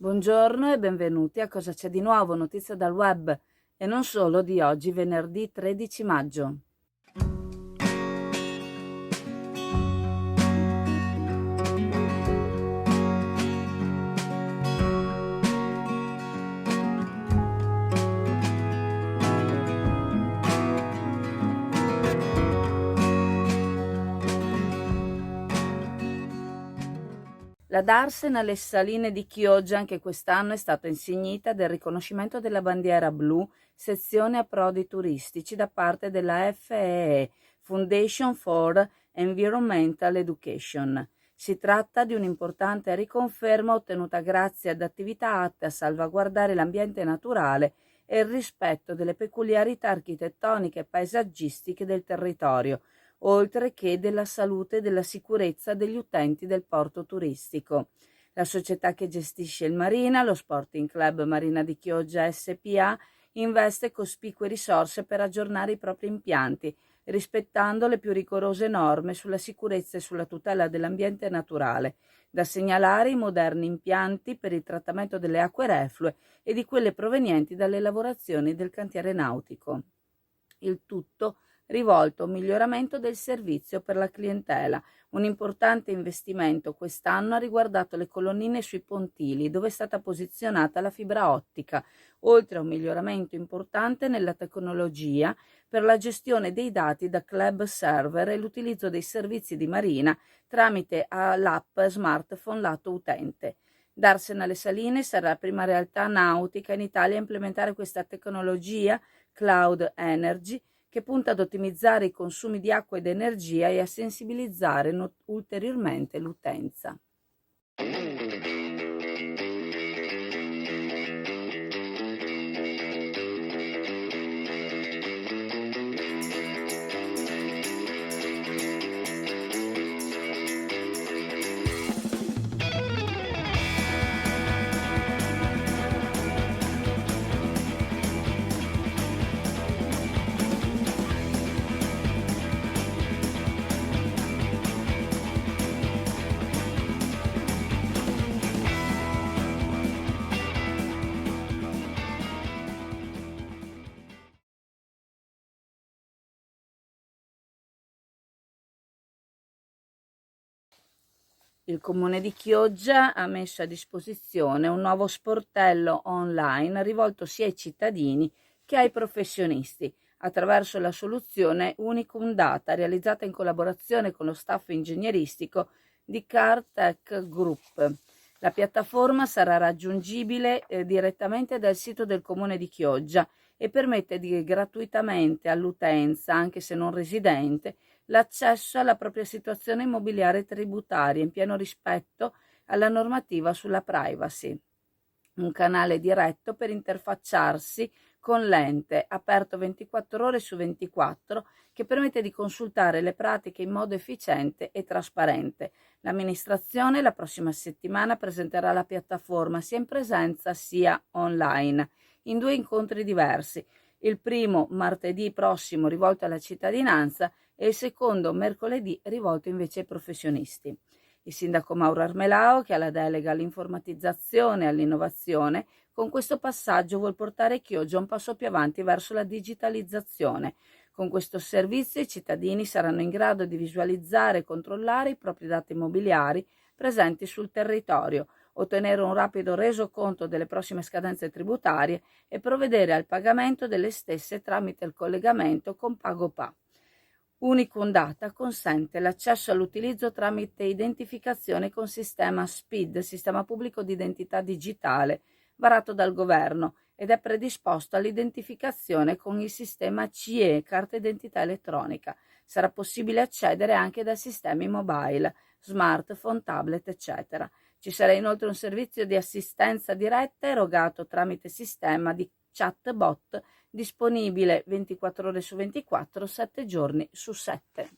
Buongiorno e benvenuti a Cosa c'è di nuovo, notizie dal web e non solo di oggi, venerdì 13 maggio. La Darsena alle saline di Chioggia anche quest'anno è stata insignita del riconoscimento della bandiera blu, sezione approdi turistici da parte della FEE, Foundation for Environmental Education. Si tratta di un'importante riconferma ottenuta grazie ad attività atte a salvaguardare l'ambiente naturale e il rispetto delle peculiarità architettoniche e paesaggistiche del territorio, oltre che della salute e della sicurezza degli utenti del porto turistico. La società che gestisce il Marina, lo Sporting Club Marina di Chioggia SPA, investe cospicue risorse per aggiornare i propri impianti, rispettando le più rigorose norme sulla sicurezza e sulla tutela dell'ambiente naturale. Da segnalare i moderni impianti per il trattamento delle acque reflue e di quelle provenienti dalle lavorazioni del cantiere nautico. Il tutto rivolto a un miglioramento del servizio per la clientela. Un importante investimento quest'anno ha riguardato le colonnine sui pontili, dove è stata posizionata la fibra ottica, oltre a un miglioramento importante nella tecnologia per la gestione dei dati da club server e l'utilizzo dei servizi di Marina tramite l'app smartphone lato utente. Darsena alle Saline sarà la prima realtà nautica in Italia a implementare questa tecnologia Cloud Energy, che punta ad ottimizzare i consumi di acqua ed energia e a sensibilizzare ulteriormente l'utenza. Il Comune di Chioggia ha messo a disposizione un nuovo sportello online rivolto sia ai cittadini che ai professionisti, attraverso la soluzione Unicum Data, realizzata in collaborazione con lo staff ingegneristico di CarTech Group. La piattaforma sarà raggiungibile direttamente dal sito del Comune di Chioggia e permette gratuitamente all'utenza, anche se non residente, l'accesso alla propria situazione immobiliare tributaria in pieno rispetto alla normativa sulla privacy. Un canale diretto per interfacciarsi con l'ente, aperto 24 ore su 24, che permette di consultare le pratiche in modo efficiente e trasparente. L'amministrazione la prossima settimana presenterà la piattaforma sia in presenza sia online, in 2 incontri diversi. Il primo martedì prossimo rivolto alla cittadinanza e il secondo mercoledì rivolto invece ai professionisti. Il sindaco Mauro Armelao, che ha la delega all'informatizzazione e all'innovazione, con questo passaggio vuol portare Chioggia un passo più avanti verso la digitalizzazione. Con questo servizio i cittadini saranno in grado di visualizzare e controllare i propri dati immobiliari presenti sul territorio, ottenere un rapido resoconto delle prossime scadenze tributarie e provvedere al pagamento delle stesse tramite il collegamento con PagoPA. Unicum Data consente l'accesso all'utilizzo tramite identificazione con sistema SPID, Sistema Pubblico di Identità Digitale, varato dal Governo, ed è predisposto all'identificazione con il sistema CIE, Carta Identità Elettronica. Sarà possibile accedere anche da sistemi mobile, smartphone, tablet, eccetera. Ci sarà inoltre un servizio di assistenza diretta erogato tramite sistema di chatbot disponibile 24 ore su 24, 7 giorni su 7.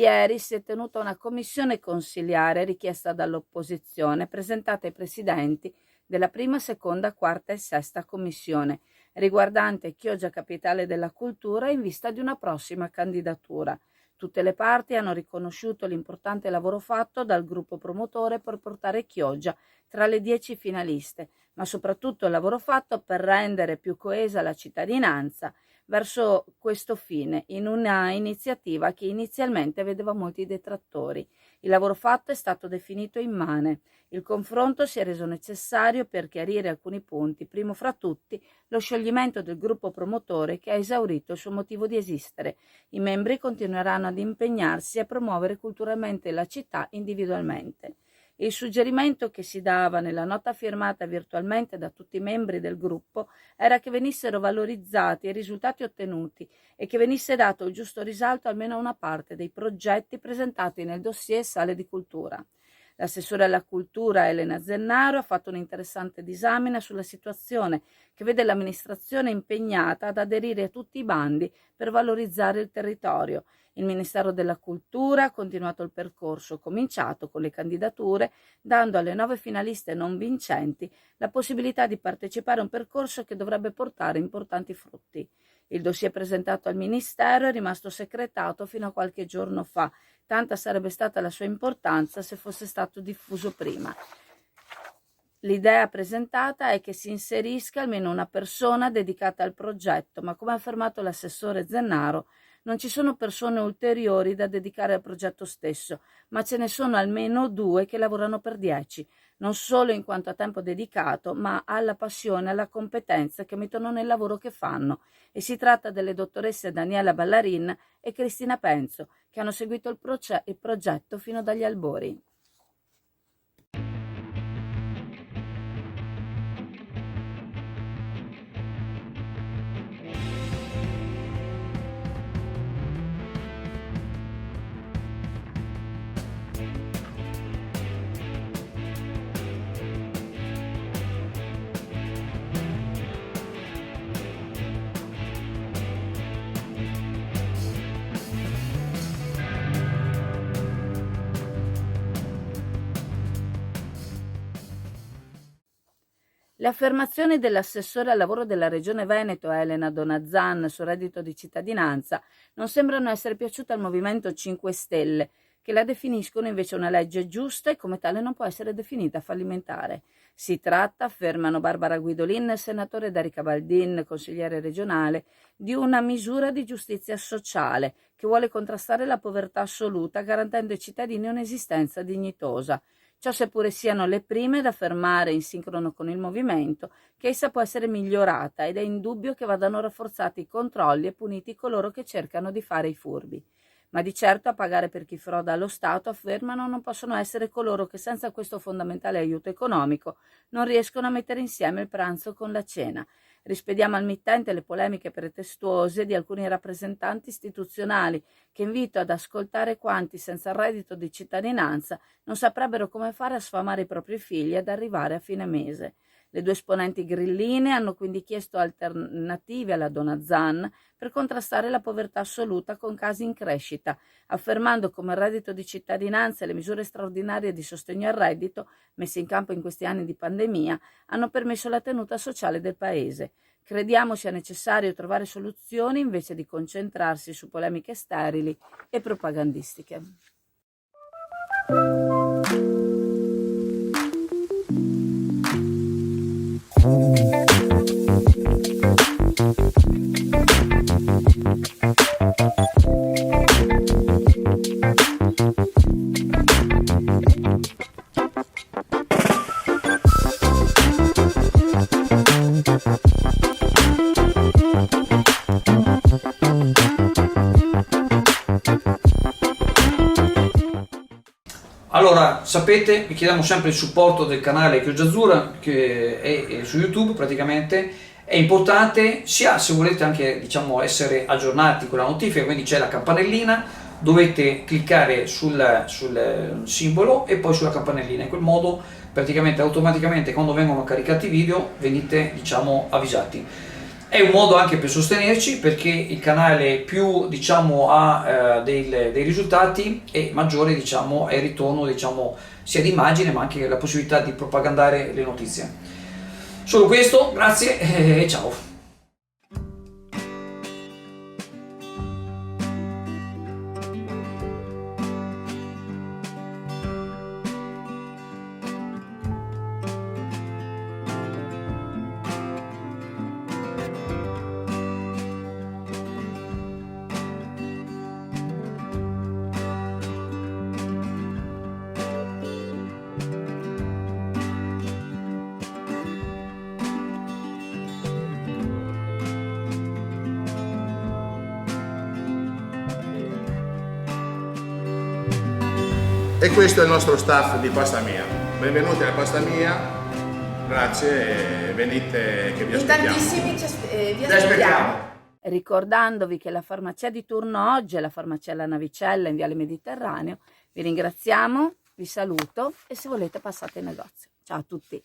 Ieri si è tenuta una commissione consiliare richiesta dall'opposizione, presentata ai presidenti della prima, seconda, quarta e sesta commissione, riguardante Chioggia Capitale della Cultura in vista di una prossima candidatura. Tutte le parti hanno riconosciuto l'importante lavoro fatto dal gruppo promotore per portare Chioggia tra le 10 finaliste, ma soprattutto il lavoro fatto per rendere più coesa la cittadinanza verso questo fine, in una iniziativa che inizialmente vedeva molti detrattori. Il lavoro fatto è stato definito immane. Il confronto si è reso necessario per chiarire alcuni punti, primo fra tutti lo scioglimento del gruppo promotore che ha esaurito il suo motivo di esistere. I membri continueranno ad impegnarsi a promuovere culturalmente la città individualmente. Il suggerimento che si dava nella nota firmata virtualmente da tutti i membri del gruppo era che venissero valorizzati i risultati ottenuti e che venisse dato il giusto risalto almeno a una parte dei progetti presentati nel dossier Sale di Cultura. L'assessore alla cultura Elena Zennaro ha fatto un'interessante disamina sulla situazione che vede l'amministrazione impegnata ad aderire a tutti i bandi per valorizzare il territorio. Il Ministero della Cultura ha continuato il percorso cominciato con le candidature, dando alle 9 finaliste non vincenti la possibilità di partecipare a un percorso che dovrebbe portare importanti frutti. Il dossier presentato al Ministero è rimasto segretato fino a qualche giorno fa, tanta sarebbe stata la sua importanza se fosse stato diffuso prima. L'idea presentata è che si inserisca almeno una persona dedicata al progetto, ma come ha affermato l'assessore Zennaro, non ci sono persone ulteriori da dedicare al progetto stesso, ma ce ne sono almeno 2 che lavorano per 10, non solo in quanto a tempo dedicato, ma alla passione e alla competenza che mettono nel lavoro che fanno. E si tratta delle dottoresse Daniela Ballarin e Cristina Penzo, che hanno seguito il progetto fino dagli albori. Le affermazioni dell'assessore al lavoro della Regione Veneto, Elena Donazzan, sul reddito di cittadinanza, non sembrano essere piaciute al Movimento 5 Stelle, che la definiscono invece una legge giusta e come tale non può essere definita fallimentare. Si tratta, affermano Barbara Guidolin e senatore Erika Baldin, consigliere regionale, di una misura di giustizia sociale che vuole contrastare la povertà assoluta garantendo ai cittadini un'esistenza dignitosa. Ciò seppure siano le prime ad affermare, in sincrono con il movimento, che essa può essere migliorata ed è indubbio che vadano rafforzati i controlli e puniti coloro che cercano di fare i furbi. Ma di certo a pagare per chi froda allo Stato, affermano, non possono essere coloro che senza questo fondamentale aiuto economico non riescono a mettere insieme il pranzo con la cena. Rispediamo al mittente le polemiche pretestuose di alcuni rappresentanti istituzionali che invito ad ascoltare quanti senza il reddito di cittadinanza non saprebbero come fare a sfamare i propri figli ad arrivare a fine mese. Le 2 esponenti grilline hanno quindi chiesto alternative alla Donazzan per contrastare la povertà assoluta con casi in crescita, affermando come il reddito di cittadinanza e le misure straordinarie di sostegno al reddito messe in campo in questi anni di pandemia hanno permesso la tenuta sociale del Paese. Crediamo sia necessario trovare soluzioni invece di concentrarsi su polemiche sterili e propagandistiche. Allora, sapete, vi chiediamo sempre il supporto del canale Chioggia Azzurra, che è su YouTube praticamente. È importante sia se volete anche, diciamo, essere aggiornati con la notifica, quindi c'è la campanellina, dovete cliccare sul simbolo e poi sulla campanellina, in quel modo praticamente automaticamente quando vengono caricati i video venite, diciamo, avvisati. È un modo anche per sostenerci, perché il canale più diciamo ha dei risultati e maggiore diciamo è il ritorno diciamo sia di immagine ma anche la possibilità di propagandare le notizie. Solo questo, grazie e ciao. E questo è il nostro staff di Pasta Mia. Benvenuti alla Pasta Mia, grazie, venite che vi In aspettiamo. tantissimi vi Vi aspettiamo. Ricordandovi che la farmacia di turno oggi è la farmacia La Navicella in Viale Mediterraneo. Vi ringraziamo, vi saluto e se volete passate in negozio. Ciao a tutti.